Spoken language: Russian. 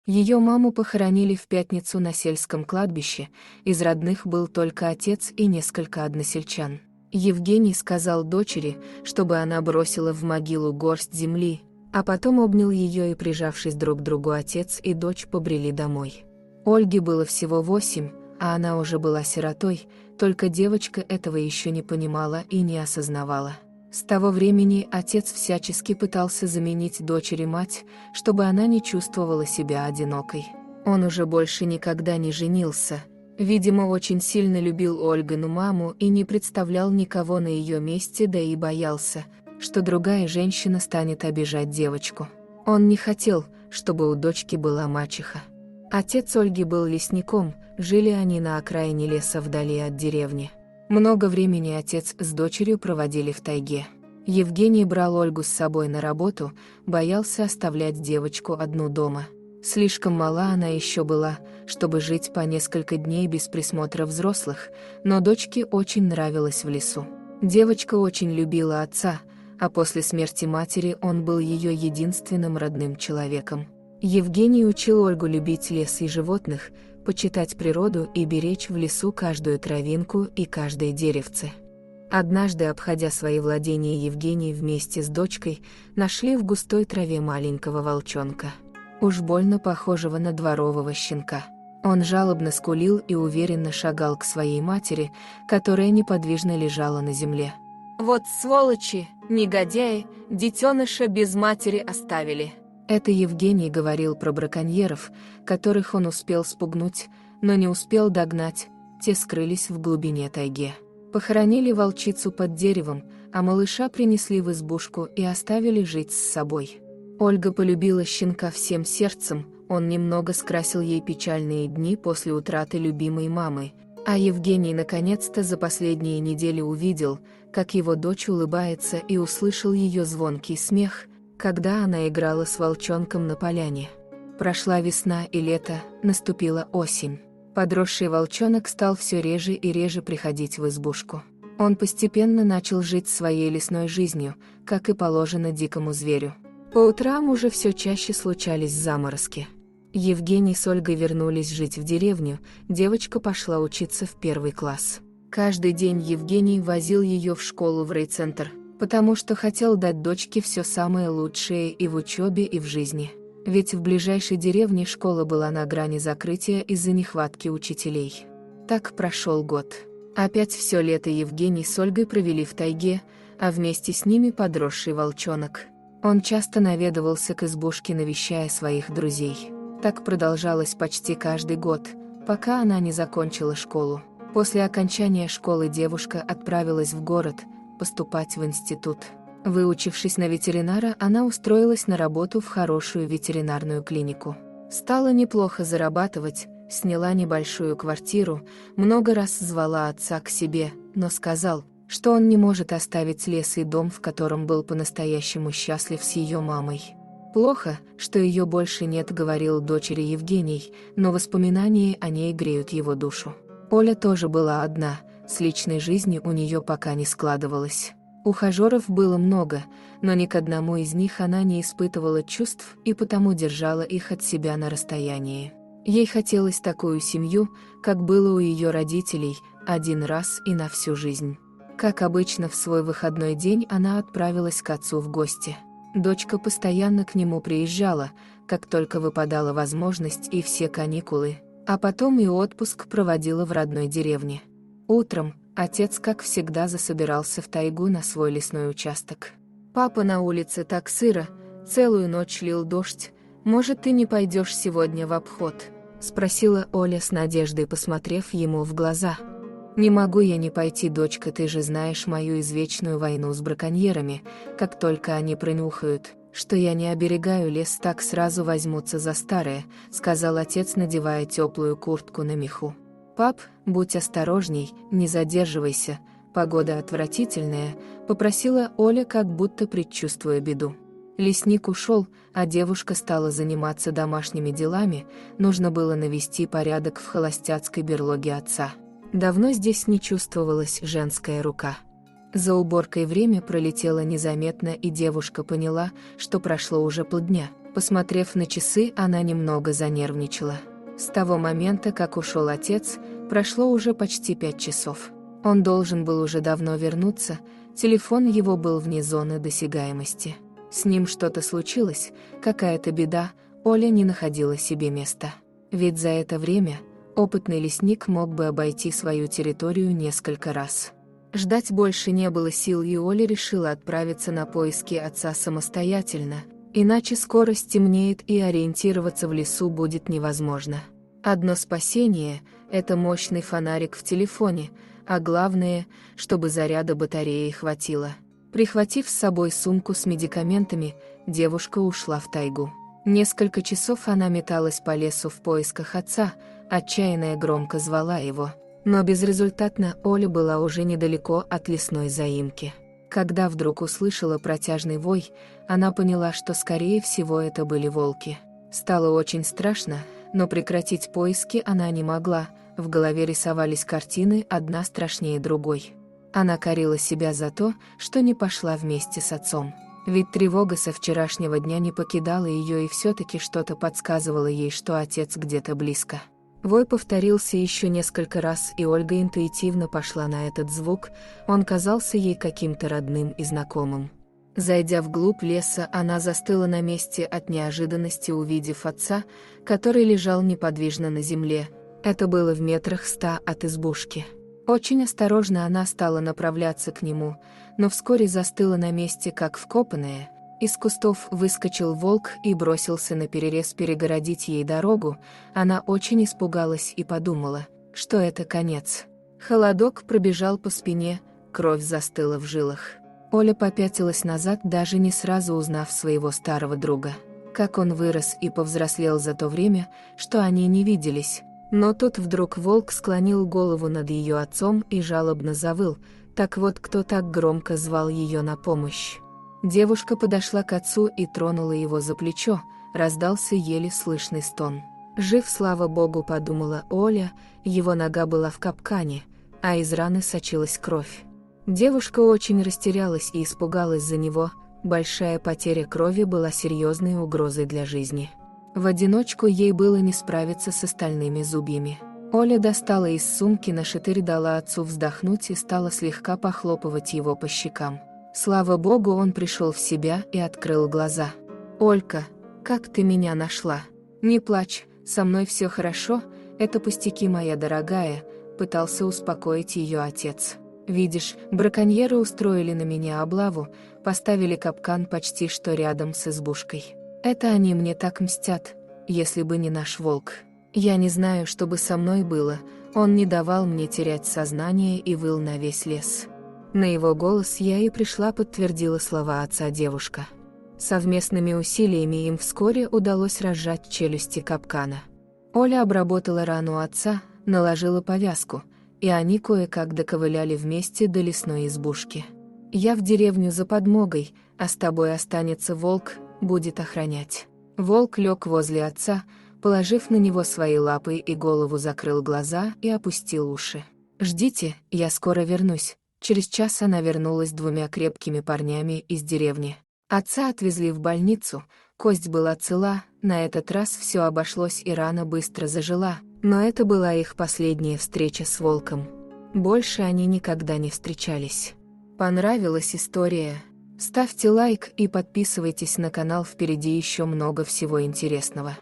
Ее маму похоронили в пятницу на сельском кладбище, из родных был только отец и несколько односельчан. Евгений сказал дочери, чтобы она бросила в могилу горсть земли, а потом обнял ее и, прижавшись друг к другу, отец и дочь побрели домой. Ольге было всего 8, а она уже была сиротой, только девочка этого еще не понимала и не осознавала. С того времени отец всячески пытался заменить дочери мать, чтобы она не чувствовала себя одинокой. Он уже больше никогда не женился. Видимо, очень сильно любил Ольгину маму и не представлял никого на ее месте, да и боялся, что другая женщина станет обижать девочку. Он не хотел, чтобы у дочки была мачеха. Отец Ольги был лесником, жили они на окраине леса вдали от деревни. Много времени отец с дочерью проводили в тайге. Евгений брал Ольгу с собой на работу, боялся оставлять девочку одну дома. Слишком мала она еще была, чтобы жить по несколько дней без присмотра взрослых, но дочке очень нравилось в лесу. Девочка очень любила отца, а после смерти матери он был ее единственным родным человеком. Евгений учил Ольгу любить лес и животных, почитать природу и беречь в лесу каждую травинку и каждое деревце. Однажды, обходя свои владения, Евгений вместе с дочкой нашли в густой траве маленького волчонка, уж больно похожего на дворового щенка. Он жалобно скулил и уверенно шагал к своей матери, которая неподвижно лежала на земле. «Вот сволочи, негодяи, детеныша без матери оставили!» Это Евгений говорил про браконьеров, которых он успел спугнуть, но не успел догнать, те скрылись в глубине тайги. Похоронили волчицу под деревом, а малыша принесли в избушку и оставили жить с собой. Ольга полюбила щенка всем сердцем, он немного скрасил ей печальные дни после утраты любимой мамы, а Евгений наконец-то за последние недели увидел, как его дочь улыбается, и услышал ее звонкий смех, когда она играла с волчонком на поляне. Прошла весна и лето, наступила осень. Подросший волчонок стал все реже и реже приходить в избушку. Он постепенно начал жить своей лесной жизнью, как и положено дикому зверю. По утрам уже все чаще случались заморозки. Евгений с Ольгой вернулись жить в деревню, девочка пошла учиться в 1 класс. Каждый день Евгений возил ее в школу в райцентр, потому что хотел дать дочке все самое лучшее и в учебе, и в жизни. Ведь в ближайшей деревне школа была на грани закрытия из-за нехватки учителей. Так прошел год. Опять все лето Евгений с Ольгой провели в тайге, а вместе с ними подросший волчонок. Он часто наведывался к избушке, навещая своих друзей. Так продолжалось почти каждый год, пока она не закончила школу. После окончания школы девушка отправилась в город поступать в институт. Выучившись на ветеринара, она устроилась на работу в хорошую ветеринарную клинику. Стала неплохо зарабатывать, сняла небольшую квартиру, много раз звала отца к себе, но сказал, что он не может оставить лес и дом, в котором был по-настоящему счастлив с ее мамой. «Плохо, что ее больше нет», — говорил дочери Евгений, но воспоминания о ней греют его душу. Оля тоже была одна, с личной жизнью у нее пока не складывалось. Ухажеров было много, но ни к одному из них она не испытывала чувств и потому держала их от себя на расстоянии. Ей хотелось такую семью, как было у ее родителей, один раз и на всю жизнь. Как обычно, в свой выходной день она отправилась к отцу в гости. Дочка постоянно к нему приезжала, как только выпадала возможность, и все каникулы, а потом и отпуск проводила в родной деревне. Утром отец, как всегда, засобирался в тайгу на свой лесной участок. «Папа, на улице так сыро, целую ночь лил дождь, может, ты не пойдешь сегодня в обход?» — спросила Оля с надеждой, посмотрев ему в глаза. «Не могу я не пойти, дочка, ты же знаешь мою извечную войну с браконьерами, как только они пронюхают, что я не оберегаю лес, так сразу возьмутся за старое», — сказал отец, надевая теплую куртку на меху. «Пап, будь осторожней, не задерживайся, погода отвратительная», — попросила Оля, как будто предчувствуя беду. Лесник ушел, а девушка стала заниматься домашними делами, нужно было навести порядок в холостяцкой берлоге отца. Давно здесь не чувствовалась женская рука. За уборкой время пролетело незаметно, и девушка поняла, что прошло уже полдня. Посмотрев на часы, она немного занервничала. С того момента, как ушел отец, прошло уже почти 5 часов. Он должен был уже давно вернуться, телефон его был вне зоны досягаемости. С ним что-то случилось, какая-то беда, Оля не находила себе места. Ведь за это время опытный лесник мог бы обойти свою территорию несколько раз. Ждать больше не было сил, и Оля решила отправиться на поиски отца самостоятельно, иначе скоро стемнеет и ориентироваться в лесу будет невозможно. Одно спасение – это мощный фонарик в телефоне, а главное, чтобы заряда батареи хватило. Прихватив с собой сумку с медикаментами, девушка ушла в тайгу. Несколько часов она металась по лесу в поисках отца, отчаянно и громко звала его. Но безрезультатно. Оля была уже недалеко от лесной заимки. Когда вдруг услышала протяжный вой, она поняла, что скорее всего это были волки. Стало очень страшно, но прекратить поиски она не могла, в голове рисовались картины, одна страшнее другой. Она корила себя за то, что не пошла вместе с отцом. Ведь тревога со вчерашнего дня не покидала ее, и все-таки что-то подсказывало ей, что отец где-то близко. Вой повторился еще несколько раз, и Ольга интуитивно пошла на этот звук, он казался ей каким-то родным и знакомым. Зайдя вглубь леса, она застыла на месте от неожиданности, увидев отца, который лежал неподвижно на земле. Это было в метрах 100 от избушки. Очень осторожно она стала направляться к нему, но вскоре застыла на месте, как вкопанная. Из кустов выскочил волк и бросился наперерез перегородить ей дорогу. Она очень испугалась и подумала, что это конец. Холодок пробежал по спине, кровь застыла в жилах. Оля попятилась назад, даже не сразу узнав своего старого друга. Как он вырос и повзрослел за то время, что они не виделись. Но тут вдруг волк склонил голову над ее отцом и жалобно завыл. Так вот, кто так громко звал ее на помощь. Девушка подошла к отцу и тронула его за плечо, раздался еле слышный стон. «Жив, слава богу», — подумала Оля, его нога была в капкане, а из раны сочилась кровь. Девушка очень растерялась и испугалась за него, большая потеря крови была серьезной угрозой для жизни. В одиночку ей было не справиться с остальными зубьями. Оля достала из сумки нашатырь, дала отцу вздохнуть и стала слегка похлопывать его по щекам. Слава богу, он пришел в себя и открыл глаза. «Олька, как ты меня нашла? Не плачь, со мной все хорошо, это пустяки, моя дорогая», — пытался успокоить ее отец. «Видишь, браконьеры устроили на меня облаву, поставили капкан почти что рядом с избушкой. Это они мне так мстят, если бы не наш волк. Я не знаю, что бы со мной было, он не давал мне терять сознание и выл на весь лес». На его голос я и пришла, подтвердила слова отца девушка. Совместными усилиями им вскоре удалось разжать челюсти капкана. Оля обработала рану отца, наложила повязку, и они кое-как доковыляли вместе до лесной избушки. «Я в деревню за подмогой, а с тобой останется волк, будет охранять». Волк лег возле отца, положив на него свои лапы и голову, закрыл глаза и опустил уши. «Ждите, я скоро вернусь». Через час она вернулась с 2 крепкими парнями из деревни. Отца отвезли в больницу, кость была цела, на этот раз все обошлось и рана быстро зажила, но это была их последняя встреча с волком. Больше они никогда не встречались. Понравилась история? Ставьте лайк и подписывайтесь на канал, впереди еще много всего интересного.